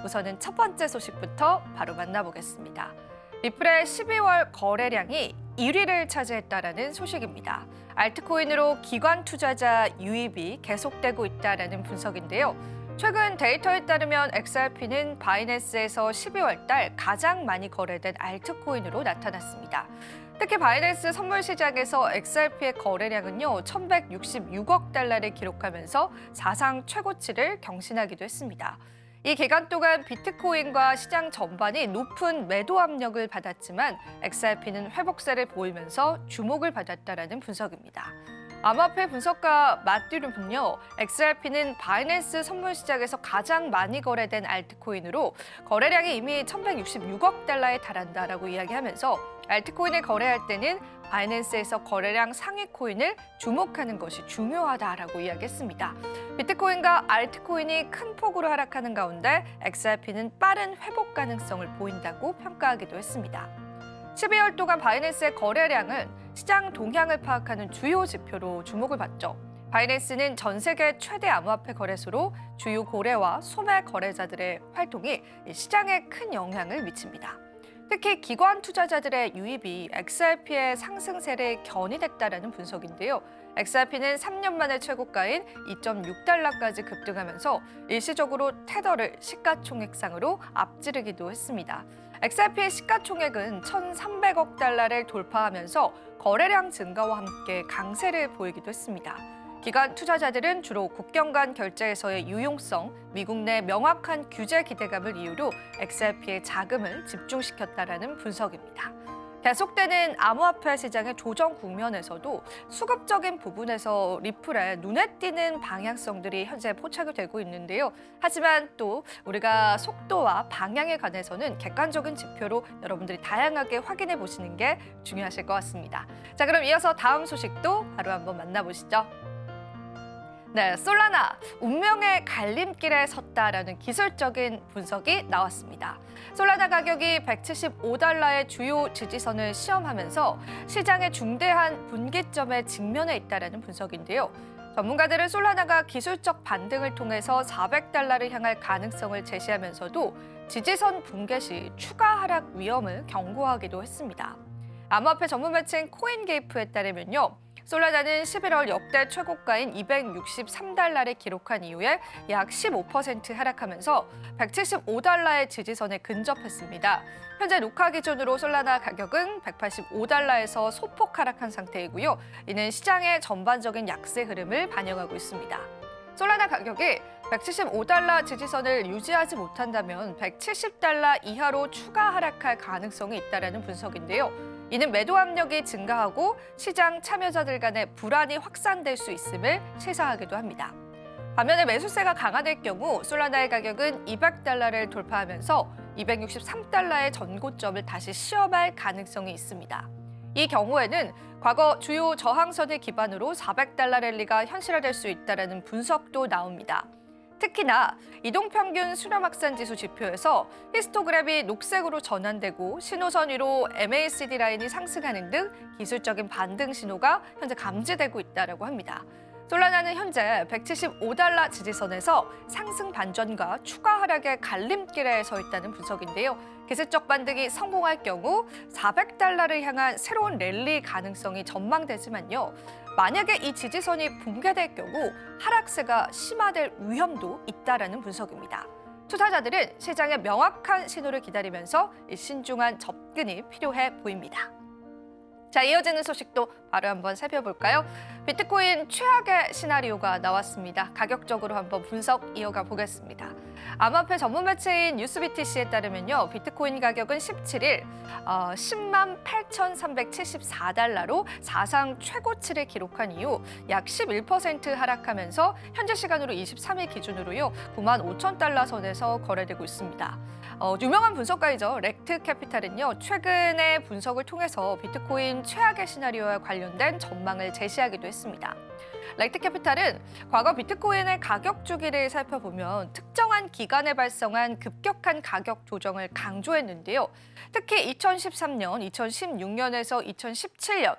우선은 첫 번째 소식부터 바로 만나보겠습니다. 리플의 12월 거래량이 1위를 차지했다라는 소식입니다. 알트코인으로 기관 투자자 유입이 계속되고 있다라는 분석인데요. 최근 데이터에 따르면 XRP는 바이낸스에서 12월 달 가장 많이 거래된 알트코인으로 나타났습니다. 특히 바이낸스 선물 시장에서 XRP의 거래량은요, 1,166억 달러를 기록하면서 사상 최고치를 경신하기도 했습니다. 이 기간 동안 비트코인과 시장 전반이 높은 매도 압력을 받았지만 XRP는 회복세를 보이면서 주목을 받았다라는 분석입니다. 암호화폐 분석가 마띠룸은요, XRP는 바이낸스 선물 시장에서 가장 많이 거래된 알트코인으로 거래량이 이미 1,166억 달러에 달한다라고 이야기하면서 알트코인을 거래할 때는 바이낸스에서 거래량 상위 코인을 주목하는 것이 중요하다라고 이야기했습니다. 비트코인과 알트코인이 큰 폭으로 하락하는 가운데 XRP는 빠른 회복 가능성을 보인다고 평가하기도 했습니다. 12월 동안 바이낸스의 거래량은 시장 동향을 파악하는 주요 지표로 주목을 받죠. 바이낸스는 전 세계 최대 암호화폐 거래소로 주요 거래와 소매 거래자들의 활동이 시장에 큰 영향을 미칩니다. 특히 기관 투자자들의 유입이 XRP의 상승세를 견인했다라는 분석인데요. XRP는 3년 만에 최고가인 2.6달러까지 급등하면서 일시적으로 테더를 시가총액상으로 앞지르기도 했습니다. XRP의 시가총액은 1,300억 달러를 돌파하면서 거래량 증가와 함께 강세를 보이기도 했습니다. 기관 투자자들은 주로 국경 간 결제에서의 유용성, 미국 내 명확한 규제 기대감을 이유로 XRP에 자금을 집중시켰다라는 분석입니다. 계속되는 암호화폐 시장의 조정 국면에서도 수급적인 부분에서 리플의 눈에 띄는 방향성들이 현재 포착이 되고 있는데요. 하지만 또 우리가 속도와 방향에 관해서는 객관적인 지표로 여러분들이 다양하게 확인해 보시는 게 중요하실 것 같습니다. 자, 그럼 이어서 다음 소식도 바로 한번 만나보시죠. 네, 솔라나, 운명의 갈림길에 섰다라는 기술적인 분석이 나왔습니다. 솔라나 가격이 175달러의 주요 지지선을 시험하면서 시장의 중대한 분기점에 직면해 있다라는 분석인데요. 전문가들은 솔라나가 기술적 반등을 통해서 400달러를 향할 가능성을 제시하면서도 지지선 붕괴 시 추가 하락 위험을 경고하기도 했습니다. 암호화폐 전문 매체인 코인게이프에 따르면요. 솔라나는 11월 역대 최고가인 263달러를 기록한 이후에 약 15% 하락하면서 175달러의 지지선에 근접했습니다. 현재 녹화 기준으로 솔라나 가격은 185달러에서 소폭 하락한 상태이고요. 이는 시장의 전반적인 약세 흐름을 반영하고 있습니다. 솔라나 가격이 175달러 지지선을 유지하지 못한다면 170달러 이하로 추가 하락할 가능성이 있다는 분석인데요. 이는 매도 압력이 증가하고 시장 참여자들 간의 불안이 확산될 수 있음을 시사하기도 합니다. 반면에 매수세가 강화될 경우 솔라나의 가격은 200달러를 돌파하면서 263달러의 전고점을 다시 시험할 가능성이 있습니다. 이 경우에는 과거 주요 저항선을 기반으로 400달러 랠리가 현실화될 수 있다는 분석도 나옵니다. 특히나 이동평균 수렴확산지수 지표에서 히스토그램이 녹색으로 전환되고 신호선 위로 MACD 라인이 상승하는 등 기술적인 반등 신호가 현재 감지되고 있다고 합니다. 솔라나는 현재 175달러 지지선에서 상승 반전과 추가 하락의 갈림길에 서 있다는 분석인데요. 기술적 반등이 성공할 경우 400달러를 향한 새로운 랠리 가능성이 전망되지만요. 만약에 이 지지선이 붕괴될 경우 하락세가 심화될 위험도 있다라는 분석입니다. 투자자들은 시장의 명확한 신호를 기다리면서 신중한 접근이 필요해 보입니다. 자, 이어지는 소식도 바로 한번 살펴볼까요? 비트코인 최악의 시나리오가 나왔습니다. 가격적으로 한번 분석 이어가 보겠습니다. 암호화폐 전문 매체인 뉴스BTC에 따르면요. 비트코인 가격은 17일 10만 8,374달러로 사상 최고치를 기록한 이후 약 11% 하락하면서 현재 시간으로 23일 기준으로요. 9만 5천 달러 선에서 거래되고 있습니다. 유명한 분석가이죠. 렉트 캐피탈은요. 최근의 분석을 통해서 비트코인 최악의 시나리오와 관련된 전망을 제시하기도 했습니다. 렉트 캐피탈은 과거 비트코인의 가격 주기를 살펴보면 특정한 기간에 발생한 급격한 가격 조정을 강조했는데요. 특히 2013년, 2016년에서 2017년,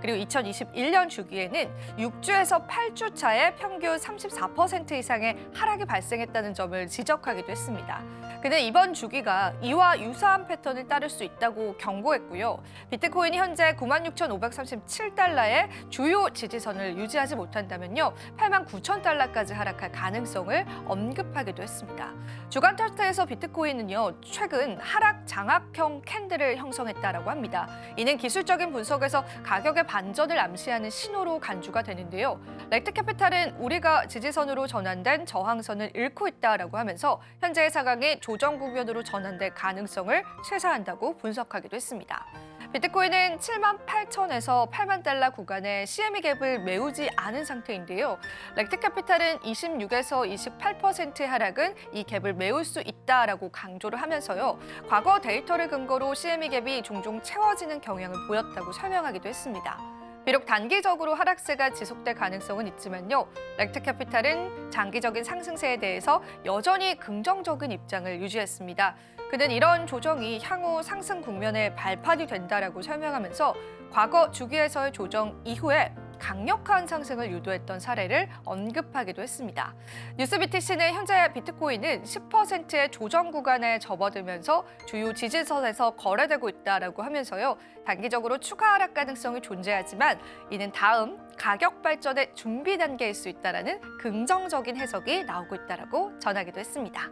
그리고 2021년 주기에는 6주에서 8주 차에 평균 34% 이상의 하락이 발생했다는 점을 지적하기도 했습니다. 그는 이번 주기가 이와 유사한 패턴을 따를 수 있다고 경고했고요. 비트코인이 현재 96,537달러의 주요 지지선을 유지하지 못한다면요, 89,000달러까지 하락할 가능성을 언급하기도 했습니다. 주간 차트에서 비트코인은요, 최근 하락 장악형 캔들을 형성했다라고 합니다. 이는 기술적인 분석에서 가격의 반전을 암시하는 신호로 간주가 되는데요. 렉트캐피탈은 우리가 지지선으로 전환된 저항선을 잃고 있다라고 하면서 현재의 상황이 조정 국면으로 전환될 가능성을 시사한다고 분석하기도 했습니다. 비트코인은 78,000에서 8만 달러 구간의 CME 갭을 메우지 않은 상태인데요. 렉트캐피탈은 26에서 28%의 하락은 이 갭을 메울 수 있다라고 강조를 하면서요. 과거 데이터를 근거로 CME 갭이 종종 채워지는 경향을 보였다고 설명하기도 했습니다. 비록 단기적으로 하락세가 지속될 가능성은 있지만요, 렉트캐피탈은 장기적인 상승세에 대해서 여전히 긍정적인 입장을 유지했습니다. 그는 이런 조정이 향후 상승 국면의 발판이 된다라고 설명하면서 과거 주기에서의 조정 이후에 강력한 상승을 유도했던 사례를 언급하기도 했습니다. 뉴스BTC는 현재 비트코인은 10%의 조정 구간에 접어들면서 주요 지지선에서 거래되고 있다라고 하면서요. 단기적으로 추가 하락 가능성이 존재하지만 이는 다음 가격 발전의 준비 단계일 수 있다라는 긍정적인 해석이 나오고 있다라고 전하기도 했습니다.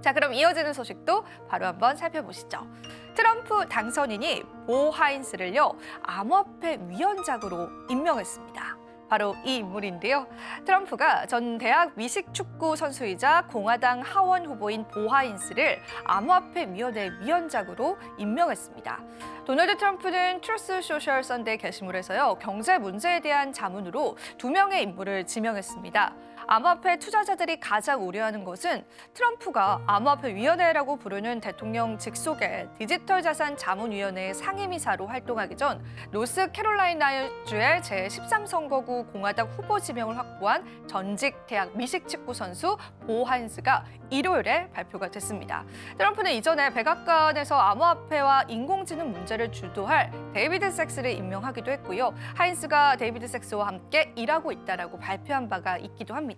자, 그럼 이어지는 소식도 바로 한번 살펴보시죠. 트럼프 당선인이 보 하인스를요, 암호화폐 위원장으로 임명했습니다. 바로 이 인물인데요. 트럼프가 전 대학 미식축구 선수이자 공화당 하원 후보인 보 하인스를 암호화폐위원회 위원장으로 임명했습니다. 도널드 트럼프는 트루스 소셜 선데이 게시물에서요, 경제 문제에 대한 자문으로 2명의 인물을 지명했습니다. 암호화폐 투자자들이 가장 우려하는 것은 트럼프가 암호화폐위원회라고 부르는 대통령 직속의 디지털 자산 자문위원회의 상임이사로 활동하기 전 노스캐롤라이나주의 제13선거구 공화당 후보 지명을 확보한 전직 대학 미식축구 선수 보 하인스가 일요일에 발표가 됐습니다. 트럼프는 이전에 백악관에서 암호화폐와 인공지능 문제를 주도할 데이비드 섹스를 임명하기도 했고요. 하인스가 데이비드 섹스와 함께 일하고 있다라고 발표한 바가 있기도 합니다.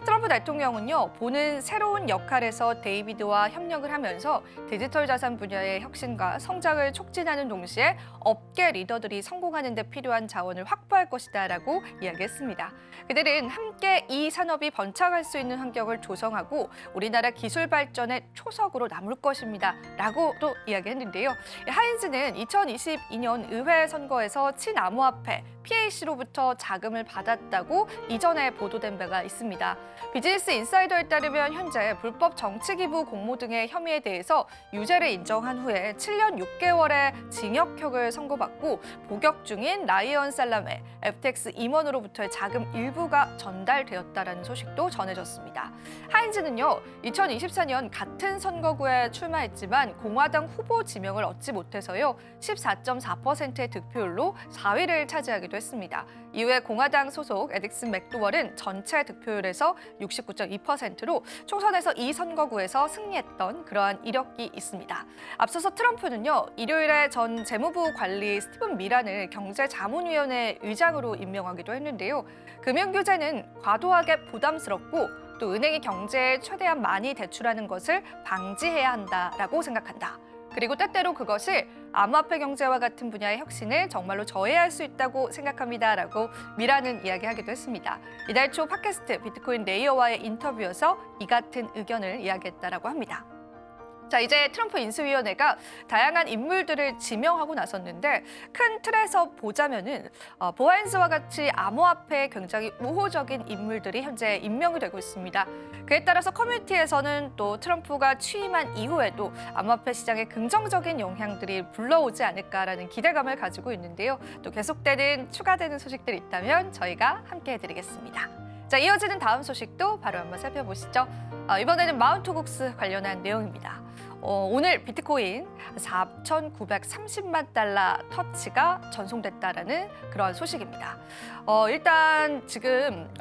트럼프 대통령은요, 보는 새로운 역할에서 데이비드와 협력을 하면서 디지털 자산 분야의 혁신과 성장을 촉진하는 동시에 업계 리더들이 성공하는 데 필요한 자원을 확보할 것이다라고 이야기했습니다. 그들은 함께 이 산업이 번창할 수 있는 환경을 조성하고 우리나라 기술 발전의 초석으로 남을 것입니다. 라고도 이야기했는데요. 하인즈는 2022년 의회 선거에서 친암호화폐 PAC로부터 자금을 받았다고 이전에 보도된 바가 있습니다. 비즈니스 인사이더에 따르면 현재 불법 정치기부 공모 등의 혐의에 대해서 유죄를 인정한 후에 7년 6개월의 징역형을 선고받고 복역 중인 라이언 살라메, FTX 임원으로부터의 자금 일부가 전달되었다라는 소식도 전해졌습니다. 하인즈는요, 2024년 같은 선거구에 출마했지만 공화당 후보 지명을 얻지 못해서요, 14.4%의 득표율로 4위를 차지하기도 했습니다. 이후에 공화당 소속 에딕슨 맥도월은 전체 득표율에서 69.2%로 총선에서 이 선거구에서 승리했던 그러한 이력이 있습니다. 앞서서 트럼프는요, 일요일에 전 재무부 관리 스티븐 미란을 경제자문위원회 의장으로 임명하기도 했는데요. 금융규제는 과도하게 부담스럽고 또 은행이 경제에 최대한 많이 대출하는 것을 방지해야 한다라고 생각한다. 그리고 때때로 그것을 암호화폐 경제와 같은 분야의 혁신을 정말로 저해할 수 있다고 생각합니다라고 미라는 이야기하기도 했습니다. 이달 초 팟캐스트 비트코인 레이어와의 인터뷰에서 이 같은 의견을 이야기했다라고 합니다. 자, 이제 트럼프 인수위원회가 다양한 인물들을 지명하고 나섰는데 큰 틀에서 보자면은 보 하인스와 같이 암호화폐에 굉장히 우호적인 인물들이 현재 임명이 되고 있습니다. 그에 따라서 커뮤니티에서는 또 트럼프가 취임한 이후에도 암호화폐 시장에 긍정적인 영향들이 불러오지 않을까라는 기대감을 가지고 있는데요. 또 계속되는 추가되는 소식들이 있다면 저희가 함께 해드리겠습니다. 자, 이어지는 다음 소식도 바로 한번 살펴보시죠. 이번에는 마운트 국스 관련한 내용입니다. 오늘 비트코인 4,930만 달러 터치가 전송됐다라는 그런 소식입니다. 일단 지금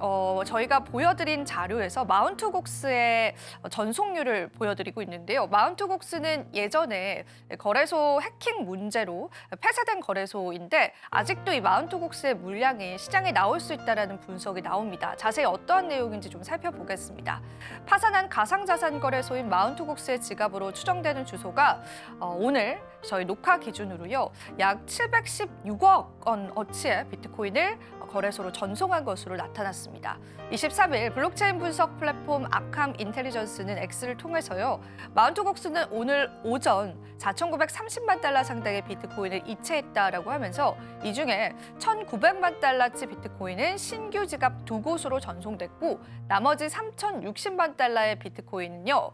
저희가 보여드린 자료에서 마운트곡스의 전송률을 보여드리고 있는데요. 마운트곡스는 예전에 거래소 해킹 문제로 폐쇄된 거래소인데 아직도 이 마운트곡스의 물량이 시장에 나올 수 있다는 분석이 나옵니다. 자세히 어떠한 내용인지 좀 살펴보겠습니다. 파산한 가상자산 거래소인 마운트곡스의 지갑으로 추정되는 주소가 오늘 저희 녹화 기준으로요. 약 716억 원 어치의 비트코인을 거래소로 전송한 것으로 나타났습니다. 23일 블록체인 분석 플랫폼 아캄 인텔리전스는 X를 통해서요. 마운트곡스는 오늘 오전 4,930만 달러 상당의 비트코인을 이체했다라고 하면서 이 중에 1,900만 달러치 비트코인은 신규 지갑 2곳으로 전송됐고 나머지 3,060만 달러의 비트코인은요.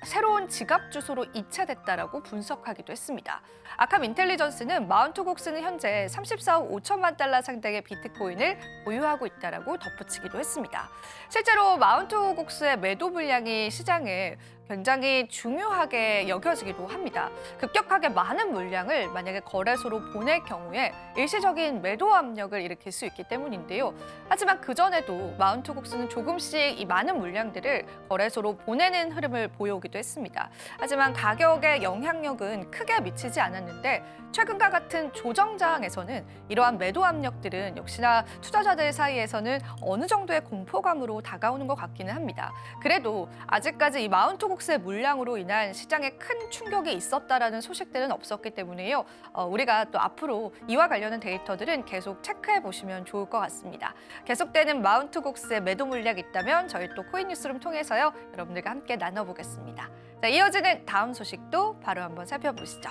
새로운 지갑 주소로 이체됐다라고 분석하기도 했습니다. 아캄 인텔리전스는 마운트곡스는 현재 34억 5천만 달러 상당의 비트코인을 보유하고 있다라고 덧붙이기도 했습니다. 실제로 마운트곡스의 매도 물량이 시장에 굉장히 중요하게 여겨지기도 합니다. 급격하게 많은 물량을 만약에 거래소로 보낼 경우에 일시적인 매도 압력을 일으킬 수 있기 때문인데요. 하지만 그전에도 마운트곡스는 조금씩 이 많은 물량들을 거래소로 보내는 흐름을 보여오기도 했습니다. 하지만 가격에 영향력은 크게 미치지 않았는데 최근과 같은 조정장에서는 이러한 매도 압력들은 역시나 투자자들 사이에서는 어느 정도의 공포감으로 다가오는 것 같기는 합니다. 그래도 아직까지 이 마운트곡스의 물량으로 인한 시장에 큰 충격이 있었다라는 소식들은 없었기 때문에요. 우리가 또 앞으로 이와 관련한 데이터들은 계속 체크해 보시면 좋을 것 같습니다. 계속되는 마운트곡스의 매도 물량이 있다면 저희 또 코인 뉴스룸 통해서요. 여러분들과 함께 나눠보겠습니다. 자, 이어지는 다음 소식도 바로 한번 살펴보시죠.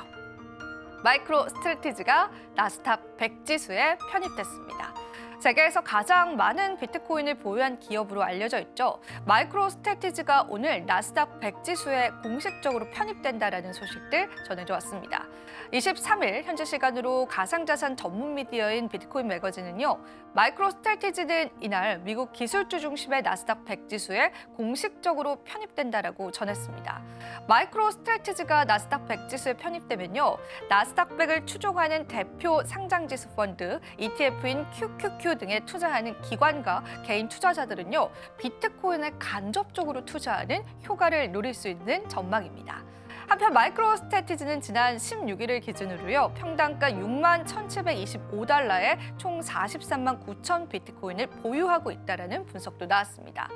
마이크로 스트래티지가 나스닥 100 지수에 편입됐습니다. 세계에서 가장 많은 비트코인을 보유한 기업으로 알려져 있죠. 마이크로 스트래티지가 오늘 나스닥 100 지수에 공식적으로 편입된다라는 소식들 전해져 왔습니다. 23일 현지 시간으로 가상자산 전문 미디어인 비트코인 매거진은요. 마이크로 스트래티지는 이날 미국 기술주 중심의 나스닥 100 지수에 공식적으로 편입된다라고 전했습니다. 마이크로 스트래티지가 나스닥 100 지수에 편입되면요. 나스닥 100을 추종하는 대표 상장지수 펀드 ETF인 QQQ 등에 투자하는 기관과 개인 투자자들은요. 비트코인에 간접적으로 투자하는 효과를 누릴 수 있는 전망입니다. 한편 마이크로 스트래티지는 지난 16일을 기준으로요. 평단가 6만 1,725달러에 총 43만 9천 비트코인을 보유하고 있다는 분석도 나왔습니다.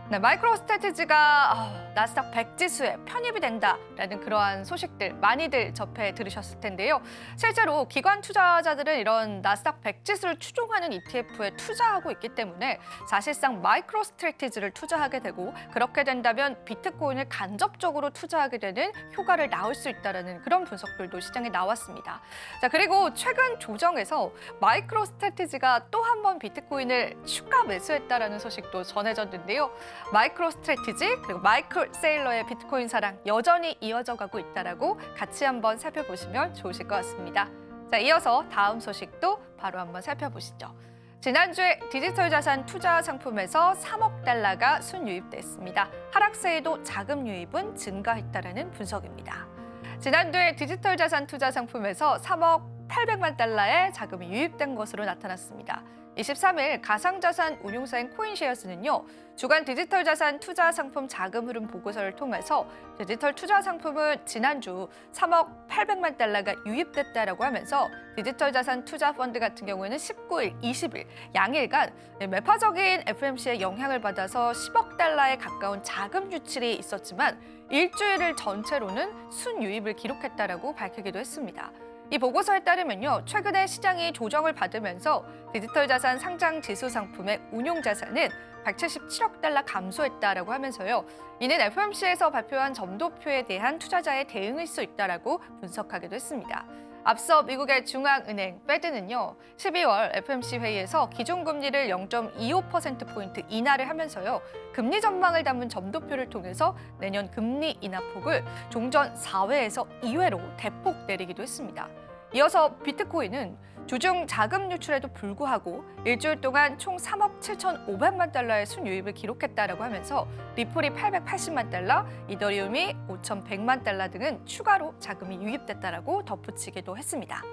네, 마이크로 스트래티지가 나스닥 100 지수에 편입이 된다라는 그러한 소식들 많이들 접해 들으셨을 텐데요. 실제로 기관 투자자들은 이런 나스닥 100 지수를 추종하는 ETF에 투자하고 있기 때문에 사실상 마이크로 스트래티지를 투자하게 되고 그렇게 된다면 비트코인을 간접적으로 투자하게 되는 효과를 낳을 수 있다는 그런 분석들도 시장에 나왔습니다. 자, 그리고 최근 조정에서 마이크로 스트래티지가 또 한 번 비트코인을 추가 매수했다라는 소식도 전해졌는데요. 마이크로 스트래티지 그리고 마이클 세일러의 비트코인 사랑 여전히 이어져 가고 있다라고 같이 한번 살펴보시면 좋으실 것 같습니다. 자, 이어서 다음 소식도 바로 한번 살펴보시죠. 지난주에 디지털 자산 투자 상품에서 3억 달러가 순유입됐습니다. 하락세에도 자금 유입은 증가했다라는 분석입니다. 지난주에 디지털 자산 투자 상품에서 3억 800만 달러의 자금이 유입된 것으로 나타났습니다. 23일 가상자산 운용사인 코인쉐어스는요. 주간 디지털 자산 투자 상품 자금 흐름 보고서를 통해서 디지털 투자 상품은 지난주 3억 800만 달러가 유입됐다라고 하면서 디지털 자산 투자 펀드 같은 경우에는 19일, 20일 양일간 매파적인 FOMC의 영향을 받아서 10억 달러에 가까운 자금 유출이 있었지만 일주일을 전체로는 순유입을 기록했다라고 밝히기도 했습니다. 이 보고서에 따르면요, 최근에 시장이 조정을 받으면서 디지털 자산 상장 지수 상품의 운용 자산은 177억 달러 감소했다라고 하면서요. 이는 FOMC에서 발표한 점도표에 대한 투자자의 대응일 수 있다라고 분석하기도 했습니다. 앞서 미국의 중앙은행 페드는요. 12월 FOMC 회의에서 기준금리를 0.25%포인트 인하를 하면서요. 금리 전망을 담은 점도표를 통해서 내년 금리 인하폭을 종전 4회에서 2회로 대폭 내리기도 했습니다. 이어서 비트코인은 주중 자금 유출에도 불구하고 일주일 동안 총 3억 7,500만 달러의 순유입을 기록했다라고 하면서 리플이 880만 달러, 이더리움이 5,100만 달러 등은 추가로 자금이 유입됐다라고 덧붙이기도 했습니다.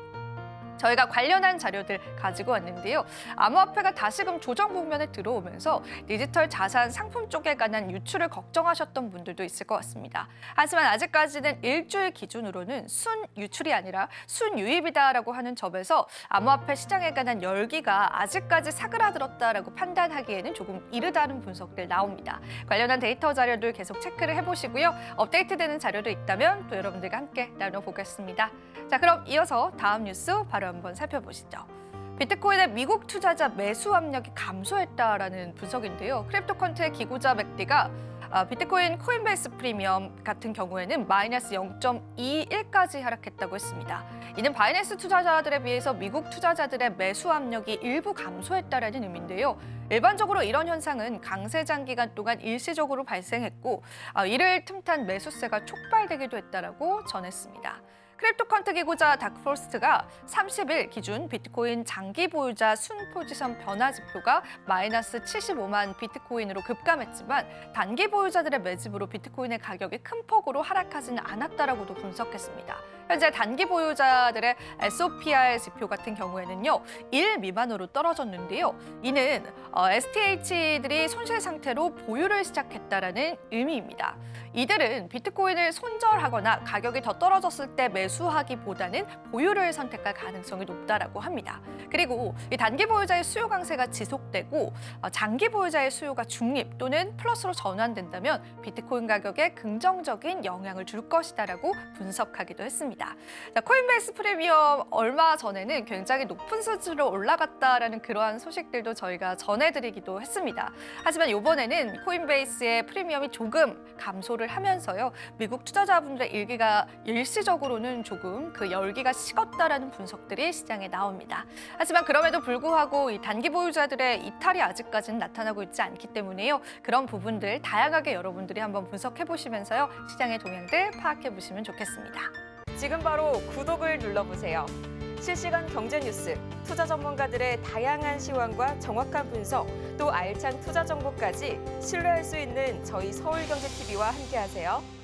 저희가 관련한 자료들 가지고 왔는데요. 암호화폐가 다시금 조정 국면에 들어오면서 디지털 자산 상품 쪽에 관한 유출을 걱정하셨던 분들도 있을 것 같습니다. 하지만 아직까지는 일주일 기준으로는 순 유출이 아니라 순 유입이다라고 하는 점에서 암호화폐 시장에 관한 열기가 아직까지 사그라들었다라고 판단하기에는 조금 이르다는 분석들 나옵니다. 관련한 데이터 자료들 계속 체크를 해보시고요. 업데이트되는 자료도 있다면 또 여러분들과 함께 나눠보겠습니다. 자, 그럼 이어서 다음 뉴스 바로 한번 살펴보시죠. 비트코인의 미국 투자자 매수 압력이 감소했다라는 분석인데요. 크립토컨트의 기고자 맥디가 비트코인 코인베이스 프리미엄 같은 경우에는 마이너스 0.21까지 하락했다고 했습니다. 이는 바이낸스 투자자들에 비해서 미국 투자자들의 매수 압력이 일부 감소했다라는 의미인데요. 일반적으로 이런 현상은 강세 장기간 동안 일시적으로 발생했고 이를 틈탄 매수세가 촉발되기도 했다라고 전했습니다. 크립토컨트 기고자 다크포스트가 30일 기준 비트코인 장기 보유자 순 포지션 변화 지표가 마이너스 75만 비트코인으로 급감했지만 단기 보유자들의 매집으로 비트코인의 가격이 큰 폭으로 하락하지는 않았다라고도 분석했습니다. 현재 단기 보유자들의 SOPR 지표 같은 경우에는요, 1 미만으로 떨어졌는데요. 이는 STH들이 손실 상태로 보유를 시작했다라는 의미입니다. 이들은 비트코인을 손절하거나 가격이 더 떨어졌을 때 매수하기보다는 보유를 선택할 가능성이 높다라고 합니다. 그리고 이 단기 보유자의 수요 강세가 지속되고 장기 보유자의 수요가 중립 또는 플러스로 전환된다면 비트코인 가격에 긍정적인 영향을 줄 것이다라고 분석하기도 했습니다. 자, 코인베이스 프리미엄 얼마 전에는 굉장히 높은 수준으로 올라갔다라는 그러한 소식들도 저희가 전해드리기도 했습니다. 하지만 이번에는 코인베이스의 프리미엄이 조금 감소를 하면서요. 미국 투자자분들의 일기가 일시적으로는 조금 그 열기가 식었다라는 분석들이 시장에 나옵니다. 하지만 그럼에도 불구하고 이 단기 보유자들의 이탈이 아직까지는 나타나고 있지 않기 때문에요. 그런 부분들 다양하게 여러분들이 한번 분석해 보시면서요. 시장의 동향들 파악해 보시면 좋겠습니다. 지금 바로 구독을 눌러보세요. 실시간 경제 뉴스, 투자 전문가들의 다양한 시황과 정확한 분석, 또 알찬 투자 정보까지 신뢰할 수 있는 저희 서울경제TV와 함께하세요.